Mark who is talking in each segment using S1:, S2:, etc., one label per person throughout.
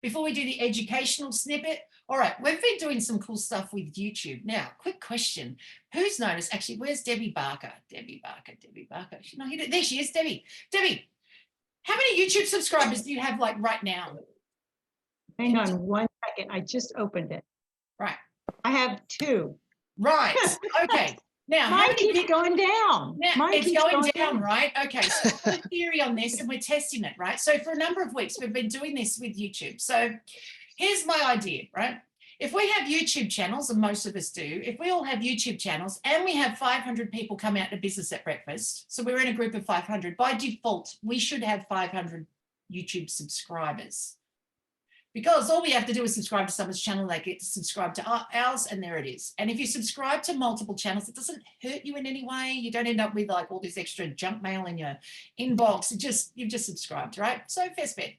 S1: before we do the educational snippet. All right, we've been doing some cool stuff with YouTube. Now, quick question. Who's noticed, actually, where's Debbie Barker? Debbie Barker. She's not here. There she is, Debbie. Debbie, how many YouTube subscribers do you have like right now?
S2: Hang on 1 second. I just opened it.
S1: Right.
S2: I have 2.
S1: Right. Okay. Now,
S2: mine keeps going down.
S1: Now, it's going down, right? Okay. So we've got a theory on this and we're testing it, right? So for a number of weeks, we've been doing this with YouTube. So here's my idea, right? If we have YouTube channels, and most of us do, if we all have YouTube channels and we have 500 people come out to Business at Breakfast, so we're in a group of 500, by default, we should have 500 YouTube subscribers. Because all we have to do is subscribe to someone's channel, they get to subscribe to ours, and there it is. And if you subscribe to multiple channels, it doesn't hurt you in any way. You don't end up with like all this extra junk mail in your inbox. You've just subscribed, right? So fair bet.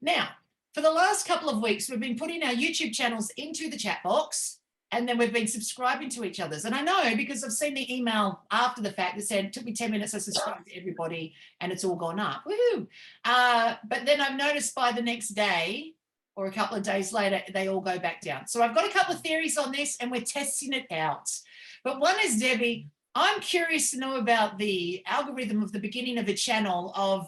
S1: Now, for the last couple of weeks, we've been putting our YouTube channels into the chat box, and then we've been subscribing to each other's. And I know because I've seen the email after the fact that said, it took me 10 minutes to subscribe to everybody and it's all gone up. Woohoo. But then I've noticed by the next day or a couple of days later, they all go back down. So I've got a couple of theories on this and we're testing it out. But one is, Debbie, I'm curious to know about the algorithm of the beginning of a channel of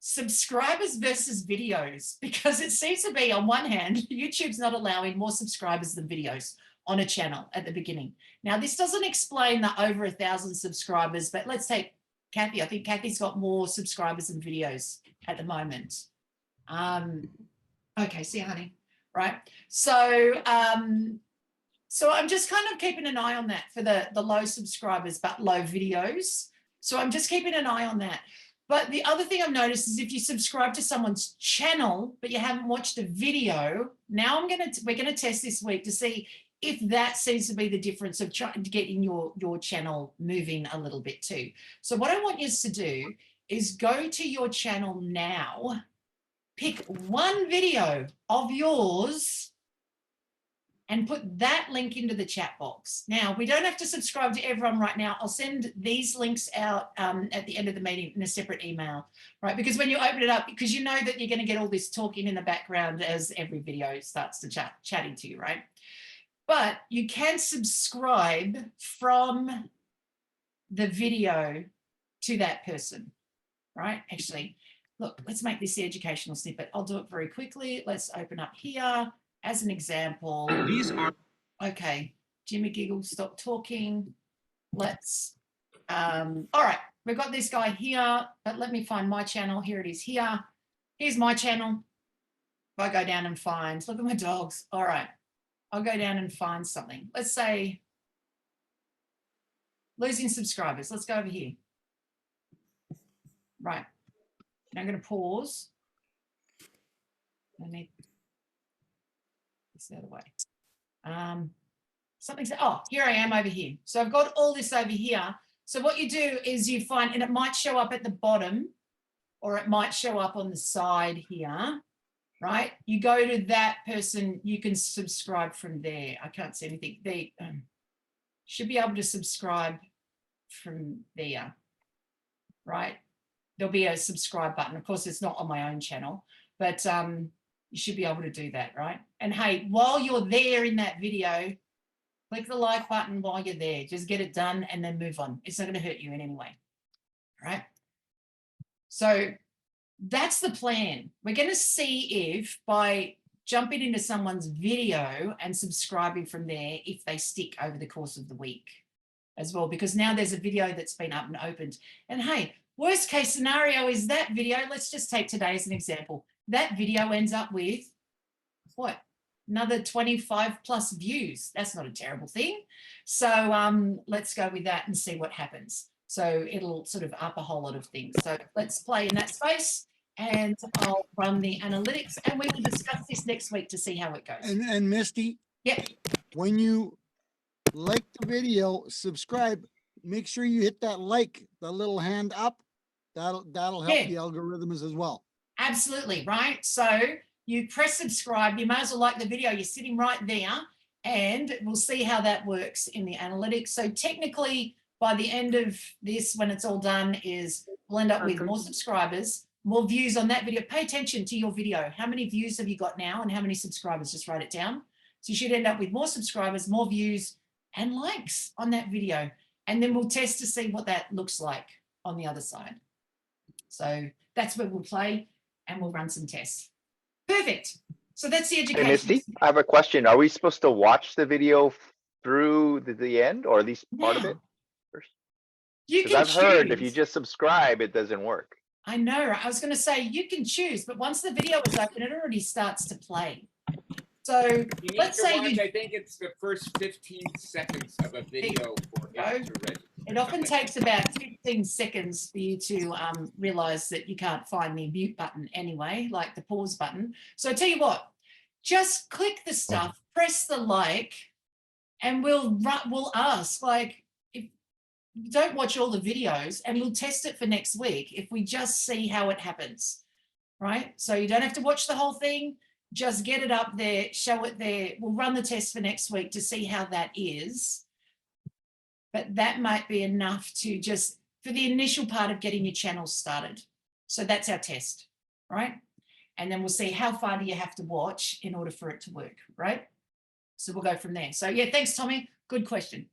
S1: subscribers versus videos, because it seems to be, on one hand, YouTube's not allowing more subscribers than videos on a channel at the beginning. Now, this doesn't explain the over 1,000 subscribers, but let's take Kathy. I think Kathy's got more subscribers than videos at the moment. Okay, see, honey, right? So, so I'm just kind of keeping an eye on that for the low subscribers, but low videos. So I'm just keeping an eye on that. But the other thing I've noticed is if you subscribe to someone's channel, but you haven't watched a video, now we're gonna test this week to see if that seems to be the difference of trying to get in your channel moving a little bit too. So what I want you to do is go to your channel now, pick one video of yours and put that link into the chat box. Now, we don't have to subscribe to everyone right now. I'll send these links out at the end of the meeting in a separate email, right? Because when you open it up, because you know that you're gonna get all this talking in the background as every video starts to chatting to you, right? But you can subscribe from the video to that person, right? Actually, look, let's make this the educational snippet. I'll do it very quickly. Let's open up here. As an example,
S3: these are
S1: okay. Jimmy Giggle, stop talking. Let's all right, we've got this guy here, but let me find my channel. Here it is here. Here's my channel. If I go down and find, look at my dogs. All right, I'll go down and find something. Let's say losing subscribers. Let's go over here. Right. Now I'm going to pause. I need the other way. Something's, oh, here I am over here. So I've got all this over here. So what you do is you find, and it might show up at the bottom or it might show up on the side here, right? You go to that person, you can subscribe from there. I can't see anything. They should be able to subscribe from there, right? There'll be a subscribe button. Of course, it's not on my own channel, but you should be able to do that, right? And hey, while you're there in that video, click the like button while you're there. Just get it done and then move on. It's not going to hurt you in any way, right? So that's the plan. We're going to see if by jumping into someone's video and subscribing from there, if they stick over the course of the week as well, because now there's a video that's been up and opened. And hey, worst case scenario is that video, let's just take today as an example. That video ends up with what? Another 25 plus views. That's not a terrible thing. So let's go with that and see what happens. So it'll sort of up a whole lot of things. So let's play in that space and I'll run the analytics and we will discuss this next week to see how it goes.
S4: And Misty,
S1: yeah,
S4: when you like the video, subscribe, make sure you hit that like, the little hand up. That'll help the algorithms as well.
S1: Absolutely, right? So you press subscribe, you might as well like the video, you're sitting right there, and we'll see how that works in the analytics. So technically, by the end of this, when it's all done, is we'll end up with more subscribers, more views on that video. Pay attention to your video. How many views have you got now and how many subscribers? Just write it down. So you should end up with more subscribers, more views and likes on that video. And then we'll test to see what that looks like on the other side. So that's where we'll play and we'll run some tests. Perfect. So that's the
S3: Hey,
S1: education.
S3: Misty, I have a question. Are we supposed to watch the video through the end, or at least part of it
S1: Now, you
S3: first? Because
S1: can
S3: I've heard if you
S1: choose.
S3: just subscribe, it doesn't work.
S1: I know. I was going to say you can choose, but once the video is open, it already starts to play. So
S5: You need
S1: let's
S5: to
S1: say
S5: watch,
S1: you,
S5: I think it's the first 15 seconds of a video for it
S1: go.
S5: to register.
S1: it often
S5: something.
S1: takes about 15 seconds for you to realize that you can't find the mute button anyway, like the pause button. So I tell you what, just click the stuff, press the like, and we'll ask, like, if you don't watch all the videos, and we'll test it for next week if we just see how it happens, right? So you don't have to watch the whole thing, just get it up there, show it there. We'll run the test for next week to see how that is. But that might be enough to just, for the initial part of getting your channel started. So that's our test, right? And then we'll see how far do you have to watch in order for it to work, right? So we'll go from there. So yeah, thanks, Tommy. Good question.